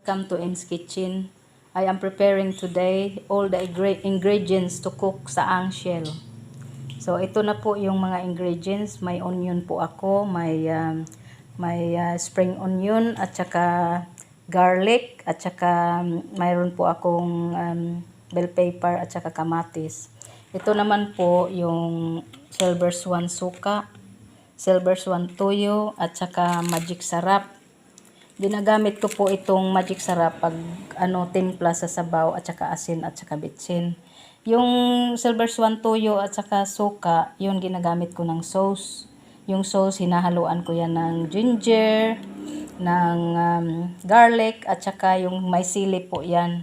Welcome to M's Kitchen. I am preparing today all the ingredients to cook saang shell. So ito na po yung mga ingredients. May onion po ako, may spring onion at saka garlic at saka mayroon po akong bell pepper at saka kamatis. Ito naman po yung silver swan suka, silver swan toyo at saka magic sarap. Ginagamit ko po itong magic sarap pag timpla sa sabaw at saka asin at saka bitsin. Yung silver swan toyo at saka suka, yun ginagamit ko ng sauce. Yung sauce, hinahaluan ko yan ng ginger, ng garlic at saka yung may sili po yan.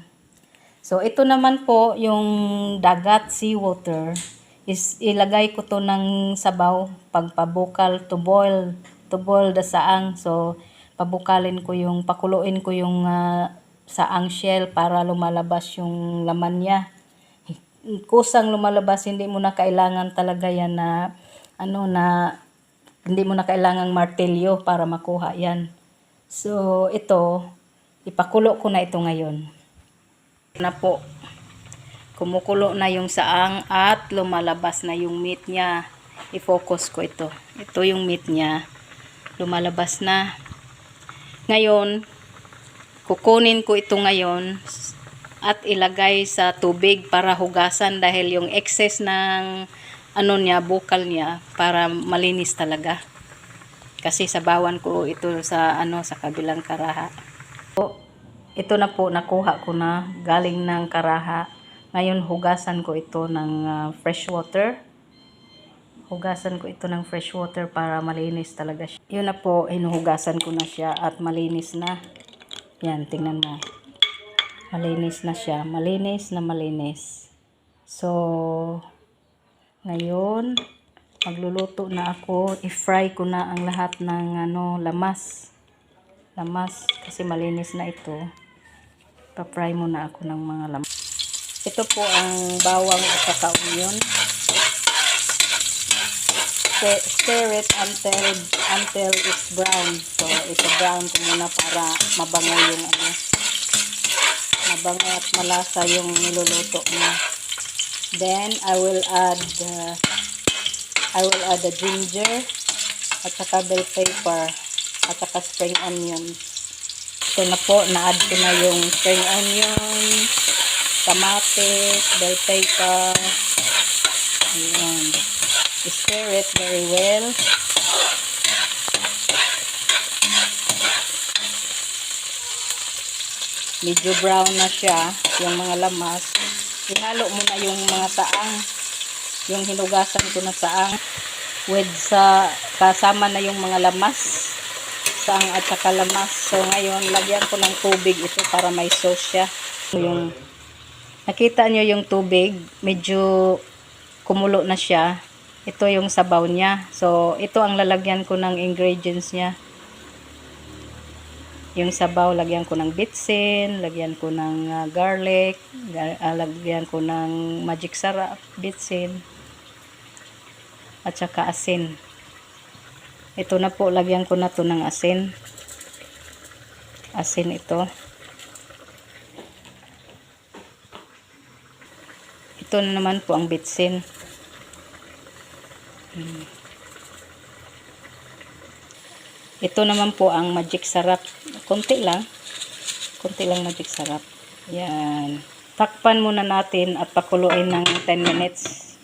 So ito naman po yung dagat, seawater, is ilagay ko to ng sabaw pagpabukal to boil the saang. So pabukalin ko pakuluin ko yung saang shell para lumalabas yung laman niya. Kusang lumalabas, hindi mo na kailangan talaga yan hindi mo na kailangang martilyo para makuha yan. So ito, ipakulo ko na ito ngayon. Na po, kumukulo na yung saang at lumalabas na yung meat niya. I-focus ko ito. Ito yung meat niya. Lumalabas na. Ngayon, kukunin ko ito ngayon at ilagay sa tubig para hugasan dahil yung excess ng bukal niya para malinis talaga. Kasi sabawan ko ito sa sa kabilang karaha. So, ito na po, nakuha ko na galing ng karaha. Ngayon hugasan ko ito ng fresh water. Hugasan ko ito ng fresh water para malinis talaga siya. Yun na po, hinuhugasan ko na siya at malinis na. Yan, tingnan mo. Malinis na siya. Malinis na malinis. So, ngayon, magluluto na ako. I-fry ko na ang lahat ng lamas. Lamas, kasi malinis na ito. Pa-fry muna ako ng mga lamas. Ito po ang bawang at saka onion. Stir it until it's brown. So, ito brown ko muna para mabango yung mabango at malasa yung niluluto mo. Then, I will add the ginger at saka bell pepper at saka spring onions. Ito na po, na-add ko na yung spring onion, kamatis, bell pepper. Ayan. Stir it very well. Medyo brown na siya, yung mga lamas. Ihalo mo na yung mga saang, yung hinugasan ko na saang, kasama na yung mga lamas, saang at saka lamas. So ngayon, lagyan ko ng tubig ito para may sauce siya. Nakita nyo yung tubig, medyo kumulo na siya. Ito yung sabaw niya. So, ito ang lalagyan ko ng ingredients niya. Yung sabaw, lagyan ko ng bitsin, lagyan ko ng garlic, lagyan ko ng magic sarap, bitsin, at saka asin. Ito na po, lagyan ko na to ng asin. Asin ito. Ito na naman po ang bitsin. Ito naman po ang magic sarap. Konti lang magic sarap. Yan. Takpan muna natin at pakuluin ng 10 minutes.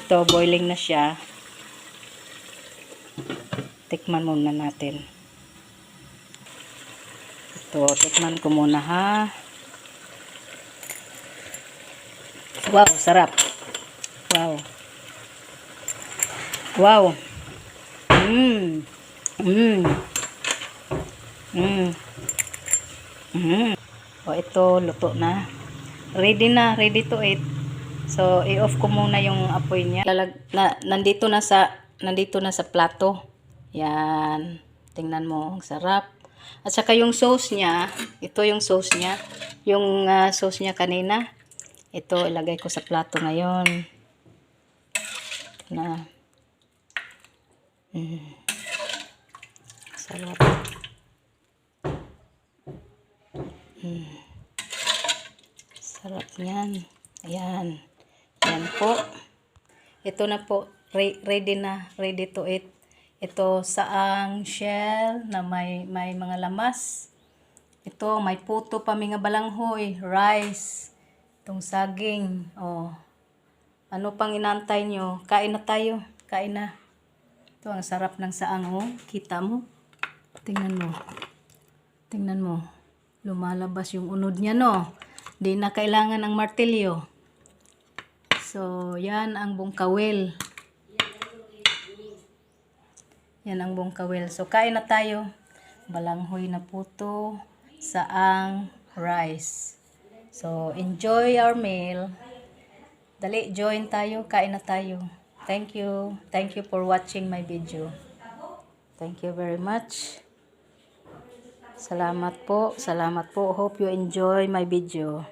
Ito, boiling na siya. Tikman muna natin. Ito, tikman ko muna ha. Wow, sarap. Wow. Wow. O, ito, luto na. Ready to eat. So, i-off ko muna yung apoy niya. Nandito na sa plato. Yan. Tingnan mo, ang sarap. At saka yung sauce niya, ito yung sauce niya. Yung sauce niya kanina. Ito, ilagay ko sa plato ngayon. Na. Sarap. Sarap niyan. Ayan. Yan po. Ito na po. Ready na. Ready to eat. Ito saang shell na may mga lamas. Ito may puto pa mga balanghoy. Rice. Itong saging. Oh. Ano pang inaantay nyo? Kain na tayo. Kain na. Ito ang sarap ng saang. Oh. Kita mo? Tingnan mo. Tingnan mo. Lumalabas yung unod niya, no? Di na kailangan ng martilyo. So, yan ang bungkawil. Yan ang bungkawil. So, kain na tayo. Balanghoy na puto, saang rice. So, enjoy our meal. Dali, join tayo. Kain na tayo. Thank you. Thank you for watching my video. Thank you very much. Salamat po. Salamat po. Hope you enjoy my video.